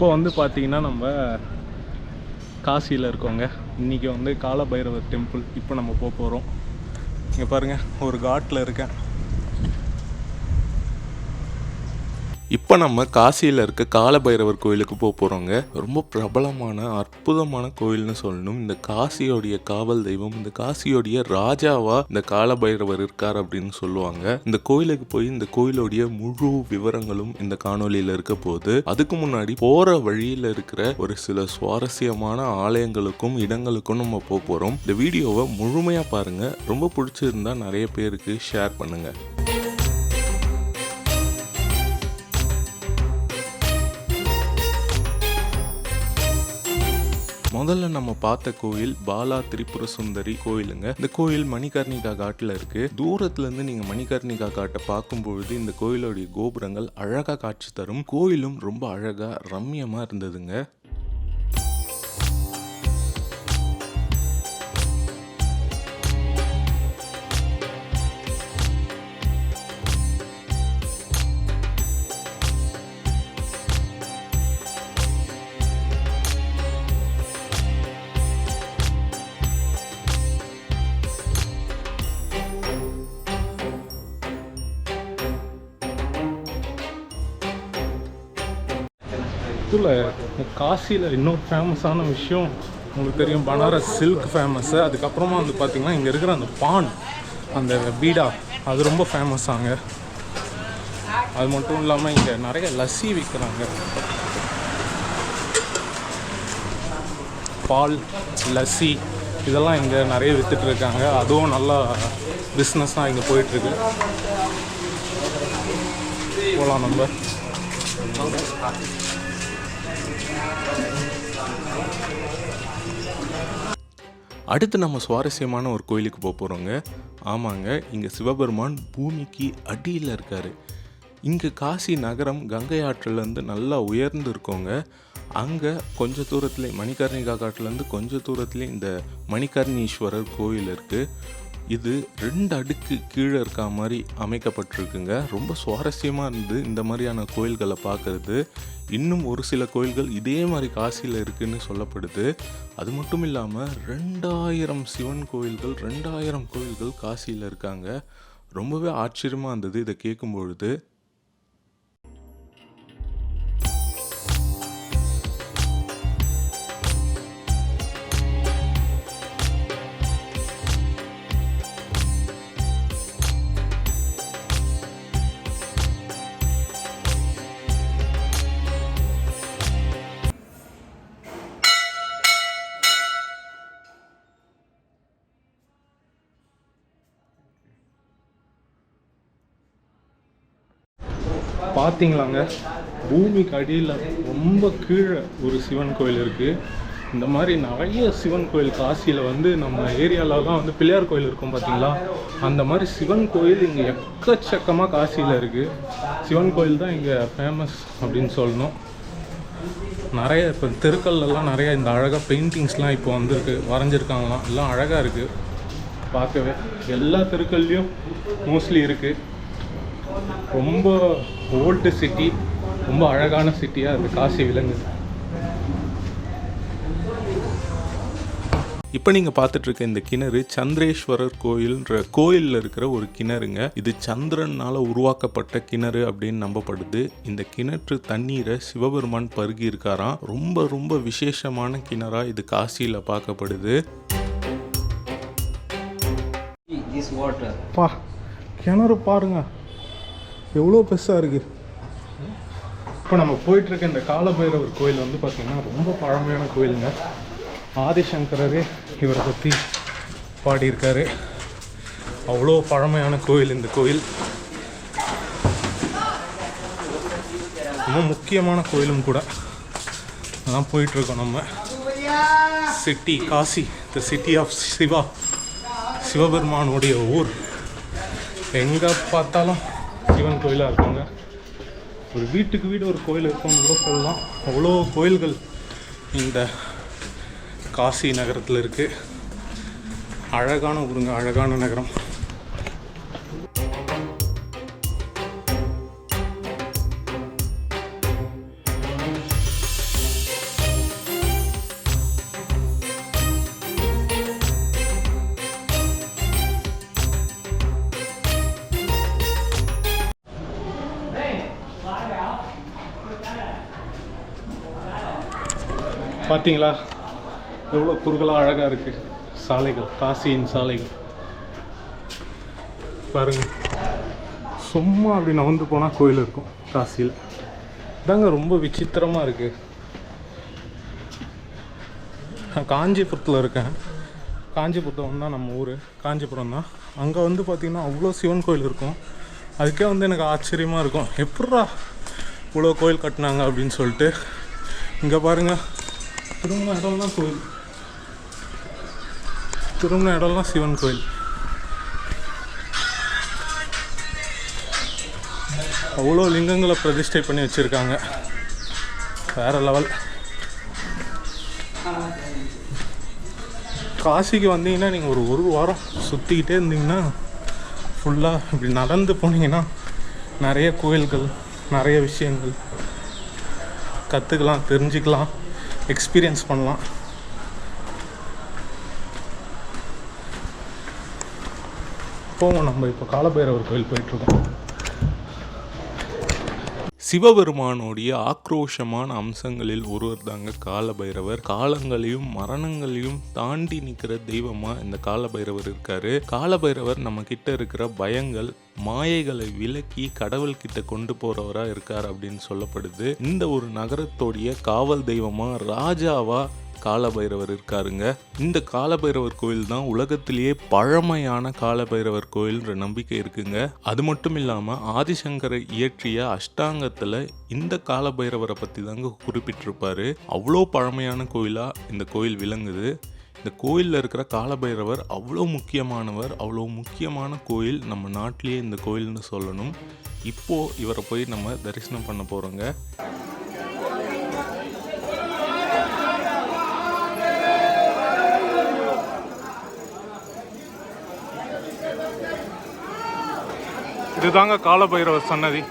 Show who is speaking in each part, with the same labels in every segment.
Speaker 1: இப்போ வந்து பார்த்தீங்கன்னா நம்ம காசியில் இருக்கோங்க. இன்றைக்கி வந்து கால பைரவர் டெம்பிள் இப்போ நம்ம போக போகிறோம். இங்கே பாருங்கள், ஒரு காட்டில் இருக்கேன். இப்போ நம்ம காசியில் இருக்க கால பைரவர் கோயிலுக்கு போக போகிறோங்க. ரொம்ப பிரபலமான அற்புதமான கோயில்னு சொல்லணும். இந்த காசியோடைய காவல் தெய்வம், இந்த காசியோடைய ராஜாவா இந்த கால பைரவர் இருக்கார் அப்படின்னு சொல்லுவாங்க. இந்த கோயிலுக்கு போய் இந்த கோயிலுடைய முழு விவரங்களும் இந்த காணொலியில் இருக்க போது, அதுக்கு முன்னாடி போகிற வழியில் இருக்கிற ஒரு சில சுவாரஸ்யமான ஆலயங்களுக்கும் இடங்களுக்கும் நம்ம போக போகிறோம். இந்த வீடியோவை முழுமையாக பாருங்கள். ரொம்ப பிடிச்சிருந்தா நிறைய பேருக்கு ஷேர் பண்ணுங்கள். முதல்ல நம்ம பார்த்த கோயில் பாலா திரிபுர சுந்தரி கோயிலுங்க. இந்த கோயில் மணிகர்ணிகா காட்டில் இருக்கு. தூரத்துல இருந்து நீங்க மணிகர்ணிகா காட்டை பார்க்கும்பொழுது இந்த கோயிலுடைய கோபுரங்கள் அழகா காட்சி தரும். கோயிலும் ரொம்ப அழகா ரம்யமா இருந்ததுங்க. இதில் காசியில் இன்னொரு ஃபேமஸான விஷயம் உங்களுக்கு தெரியும், பனாரஸ் சில்க் ஃபேமஸ்ஸு. அதுக்கப்புறமா வந்து பார்த்திங்கன்னா இங்கே இருக்கிற அந்த பான், அந்த பீடா, அது ரொம்ப ஃபேமஸ் ஆங்க. அது மட்டும் இல்லாமல் இங்கே நிறைய லஸ்ஸி விற்கிறாங்க. பால் லஸ்ஸி இதெல்லாம் இங்கே நிறைய விற்றுட்ருக்காங்க. அதுவும் நல்லா பிஸ்னஸ்ஸாக இங்கே போயிட்டுருக்கு. போகலாம் நம்ம. அடுத்து நம்ம சுவாரஸ்யமான ஒரு கோயிலுக்கு போக போகிறோங்க. ஆமாங்க, இங்கே சிவபெருமான் பூமிக்கு அடியில் இருக்கார். இங்கே காசி நகரம் கங்கை ஆற்றிலேருந்து நல்லா உயர்ந்து இருக்கோங்க. அங்கே கொஞ்சம் தூரத்துலேயே மணிகர்ணிகா காட்டிலேருந்து கொஞ்சம் தூரத்துலேயே இந்த மணிகர்ணீஸ்வரர் கோயில் இருக்குது. இது 2 அடுக்கு கீழே இருக்கா மாதிரி அமைக்கப்பட்டிருக்குங்க. ரொம்ப சுவாரஸ்யமாக இருந்தது இந்த மாதிரியான கோயில்களை பார்க்குறது. இன்னும் ஒரு சில கோயில்கள் இதே மாதிரி காசியில் இருக்குதுன்னு சொல்லப்படுது. அது மட்டும் இல்லாமல் 2000 சிவன் கோயில்கள், 2000 கோயில்கள் காசியில் இருக்காங்க. ரொம்பவே ஆச்சரியமாக இருந்தது இதை கேட்கும்பொழுது. பார்த்தீங்களாங்க, பூமிக்கு அடியில் ரொம்ப கீழே ஒரு சிவன் கோயில் இருக்குது. இந்த மாதிரி நிறைய சிவன் கோயில் காசியில் வந்து நம்ம ஏரியாவிலலாம் வந்து பிள்ளையார் கோயில் இருக்கும் பார்த்தீங்களா, அந்த மாதிரி சிவன் கோயில் இங்கே எக்கச்சக்கமாக காசியில் இருக்குது. சிவன் கோயில் தான் இங்கே ஃபேமஸ் அப்படின்னு சொல்லணும். நிறைய இப்போ தெருக்கள்லாம் நிறைய இந்த அழகாக பெயிண்டிங்ஸ்லாம் இப்போ வந்துருக்கு, வரைஞ்சிருக்காங்களாம். எல்லாம் அழகாக இருக்குது பார்க்கவே. எல்லா தெருக்கள்லேயும் மோஸ்ட்லி இருக்குது. ரொம்ப ஓல்டு சிட்டி, ரொம்ப அழகான சிட்டியாக அது காசி விளங்குது. இப்போ நீங்கள் பார்த்துட்ருக்க இந்த கிணறு சந்திரேஸ்வரர் கோயில்ன்ற கோயிலில் இருக்கிற ஒரு கிணறுங்க. இது சந்திரனால் உருவாக்கப்பட்ட கிணறு அப்படின்னு நம்பப்படுது. இந்த கிணற்று தண்ணீரை சிவபெருமான் பருகி இருக்காராம். ரொம்ப ரொம்ப விசேஷமான கிணறாக இது காசியில் பார்க்கப்படுது. பா, கிணறு பாருங்க எவ்வளோ பெருசாக இருக்குது. இப்போ நம்ம போயிட்டுருக்க இந்த கால பைரவர் கோயில் வந்து பார்த்திங்கன்னா ரொம்ப பழமையான கோயிலுங்க. ஆதிசங்கரரே இவரை பற்றி பாடியிருக்காரு. அவ்வளோ பழமையான கோயில் இந்த கோயில். ரொம்ப முக்கியமான கோயிலும் கூட. அதான் போயிட்டுருக்கோம் நம்ம. City Kashi, the city of Shiva, சிவபெருமானுடைய ஊர். எங்கே பார்த்தாலும் சிவன் கோயிலாக இருக்காங்க. ஒரு வீட்டுக்கு வீடு ஒரு கோயில் இருக்குன்னு கூட சொல்லலாம். அவ்வளோ கோயில்கள் இந்த காசி நகரத்தில் இருக்குது. அழகான ஊருங்க, அழகான நகரம். பார்த்தீங்களா எவ்வளோ குறுகலாக அழகாக இருக்குது சாலைகள், காசியின் சாலைகள் பாருங்கள். சும்மா அப்படி நகர்ந்து போனால் கோயில் இருக்கும் காசியில். இதாங்க ரொம்ப விசித்திரமாக இருக்குது. நான் காஞ்சிபுரத்தில் இருக்கேன். காஞ்சிபுரம் தான் நம்ம ஊர், காஞ்சிபுரம் தான். அங்கே வந்து பார்த்திங்கன்னா அவ்வளோ சிவன் கோயில் இருக்கும். அதுக்கே வந்து எனக்கு ஆச்சரியமாக இருக்கும், எப்பட்றா இவ்வளோ கோயில் கட்டினாங்க அப்படின்னு சொல்லிட்டு. இங்கே பாருங்கள், திரும்பின இடம்லாம் கோயில், திரும்பின இடம்லாம் சிவன் கோயில். அவ்வளோ லிங்கங்களை பிரதிஷ்டை பண்ணி வச்சுருக்காங்க, வேறு லெவல். காசிக்கு வந்தீங்கன்னா நீங்கள் ஒரு வாரம் சுற்றிக்கிட்டே இருந்தீங்கன்னா ஃபுல்லாக இப்படி நடந்து போனீங்கன்னா நிறைய கோயில்கள், நிறைய விஷயங்கள் கற்றுக்கலாம், தெரிஞ்சுக்கலாம், எக்ஸ்பீரியன்ஸ் பண்ணலாம். போவோம், நம்ம இப்போ காலபைரவர் கோயில் போயிட்டுருக்கோம். சிவபெருமானுடைய ஆக்ரோஷமான அம்சங்களில் ஒருவர் தாங்க காலபைரவர். காலங்களையும் மரணங்களையும் தாண்டி நிற்கிற தெய்வமாக இந்த காலபைரவர் இருக்காரு. காலபைரவர் நம்ம கிட்ட இருக்கிற பயங்கள், மாயைகளை விலக்கி கடவுள்கிட்ட கொண்டு போறவராக இருக்கார் அப்படின்னு சொல்லப்படுது. இந்த ஒரு நகரத்தோடைய காவல் தெய்வமாக, ராஜாவா காலபைரவர் இருக்காருங்க. இந்த காலபைரவர் கோயில் தான் உலகத்திலேயே பழமையான காலபைரவர் கோயில்ன்ற நம்பிக்கை இருக்குங்க. அது மட்டும் இல்லாமல் ஆதிசங்கரை இயற்றிய அஷ்டாங்கத்தில் இந்த காலபைரவரை பற்றி தாங்க குறிப்பிட்டிருப்பாரு. அவ்வளோ பழமையான கோயிலாக இந்த கோயில் விளங்குது. இந்த கோயிலில் இருக்கிற காலபைரவர் அவ்வளோ முக்கியமானவர், அவ்வளோ முக்கியமான கோயில். நம்ம நாட்டிலேயே இந்த கோயில்னு சொல்லணும். இப்போது இவரை போய் நம்ம தரிசனம் பண்ண போகிறோங்க. இதுதாங்க காலபைரவர் சன்னதி.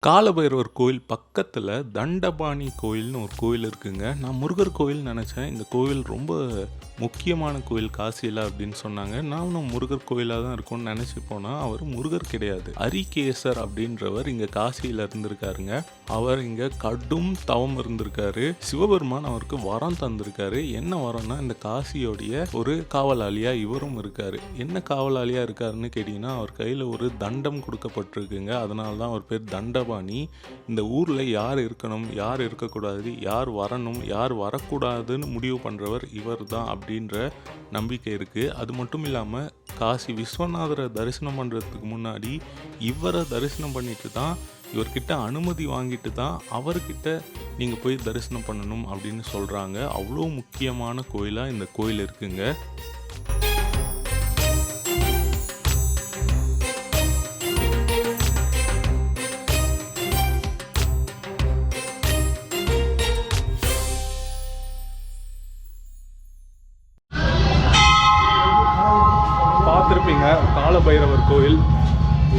Speaker 1: காலபைரவர் கோயில் பக்கத்தில் தண்டபாணி கோயில்னு ஒரு கோயில் இருக்குங்க. நான் முருகர் கோயில் நினச்சேன். இந்த கோயில் ரொம்ப முக்கியமான கோயில் காசியில் அப்படின்னு சொன்னாங்க. நானும் முருகர் கோயிலாக தான் இருக்கும்னு நினச்சி போனால் அவர் முருகர் கிடையாது, அரிகேசர் அப்படின்றவர் இங்கே காசியில் இருந்திருக்காருங்க. அவர் இங்கே கடும் தவம் இருந்திருக்காரு. சிவபெருமான் அவருக்கு வரம் தந்திருக்காரு. என்ன வரம்னா, இந்த காசியோடைய ஒரு காவலாளியாக இவரும் இருக்காரு. என்ன காவலாளியாக இருக்காருன்னு கேட்டிங்கன்னா, அவர் கையில் ஒரு தண்டம் கொடுக்கப்பட்டிருக்குங்க. அதனால தான் அவர் பேர் தண்டபாணி. இந்த ஊரில் யார் இருக்கணும், யார் இருக்கக்கூடாது, யார் வரணும், யார் வரக்கூடாதுன்னு முடிவு பண்ணுறவர் இவர் தான் அப்படின்ற நம்பிக்கை இருக்குது. அது மட்டும் இல்லாமல் காசி விஸ்வநாதரை தரிசனம் பண்ணுறதுக்கு முன்னாடி இவரை தரிசனம் பண்ணிட்டு தான், இவர்கிட்ட அனுமதி வாங்கிட்டு தான் அவர்கிட்ட நீங்கள் போய் தரிசனம் பண்ணணும் அப்படின்னு சொல்கிறாங்க. அவ்வளோ முக்கியமான கோயிலாக இந்த கோயில் இருக்குங்க. பார்த்துருப்பீங்க காலபைரவர் கோயில்.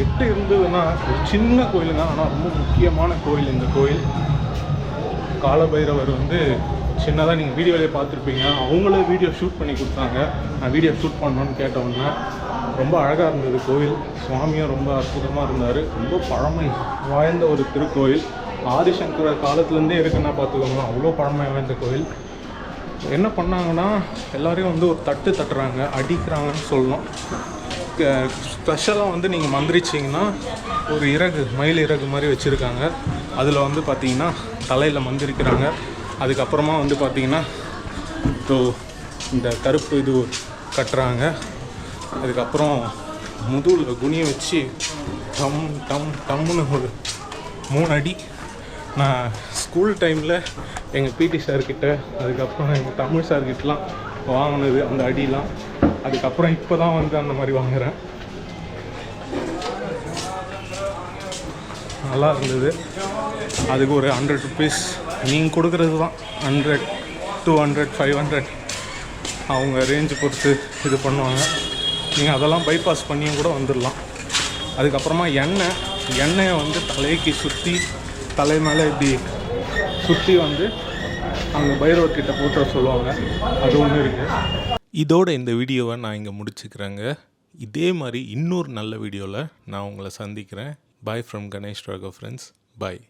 Speaker 1: 8 இருந்ததுன்னா ஒரு சின்ன கோயிலுங்க, ஆனால் ரொம்ப முக்கியமான கோயில் இந்த கோயில். காலபைரவர் வந்து சின்னதாக நீங்கள் வீடியோவிலே பார்த்துருப்பீங்க. அவங்களே வீடியோ ஷூட் பண்ணி கொடுத்தாங்க. நான் வீடியோ ஷூட் பண்ணணுன்னு கேட்டவுடனே ரொம்ப அழகாக இருந்தது கோயில். சுவாமியும் ரொம்ப அற்புதமாக இருந்தார். ரொம்ப பழமை வாய்ந்த ஒரு திருக்கோயில். ஆதிசங்கர காலத்துலேருந்தே இருக்குன்னா பார்த்துக்கோங்க, அவ்வளோ பழமை வாய்ந்த கோயில். என்ன பண்ணாங்கன்னா, எல்லோரையும் வந்து ஒரு தட்டு தட்டுறாங்க, அடிக்கிறாங்கன்னு சொல்லணும். ஸ்பெஷலாக வந்து நீங்கள் மந்திரிச்சிங்கன்னா ஒரு இறகு, மயில் இறகு மாதிரி வச்சுருக்காங்க. அதில் வந்து பார்த்திங்கன்னா தலையில் மந்திரிக்கிறாங்க. அதுக்கப்புறமா வந்து பார்த்திங்கன்னா இந்த கருப்பு இது கட்டுறாங்க. அதுக்கப்புறம் முதுகில் குனியை வச்சு டம் டம் டம்முன்னு ஒரு 3 அடி. நான் ஸ்கூல் டைமில் எங்கள் பிடி சார்கிட்ட, அதுக்கப்புறம் எங்கள் தமிழ் சார்கிட்டலாம் வாங்கினது அந்த அடிலாம். அதுக்கப்புறம் இப்போ தான் வந்து அந்த மாதிரி வாங்குகிறேன். நல்லா இருந்தது. அதுக்கு ஒரு 100 ருபீஸ் நீங்கள் கொடுக்குறது தான். 100, 200, 500 அவங்க ரேஞ்சு பொறுத்து இது பண்ணுவாங்க. நீங்கள் அதெல்லாம் பைபாஸ் பண்ணியும் கூட வந்துடலாம். அதுக்கப்புறமா எண்ணெயை வந்து தலைக்கு சுற்றி தலை மேலே இப்படி சுற்றி வந்து அங்கே பைரவர்கிட்ட போட்டு சொல்லுவாங்க. அது ஒன்று இருக்குது. இதோட இந்த வீடியோவை நான் இங்கே முடிச்சுக்கிறேங்க. இதே மாதிரி இன்னொரு நல்ல வீடியோவில் நான் உங்களை சந்திக்கிறேன். Bye from Ganesh Raghav friends. Bye.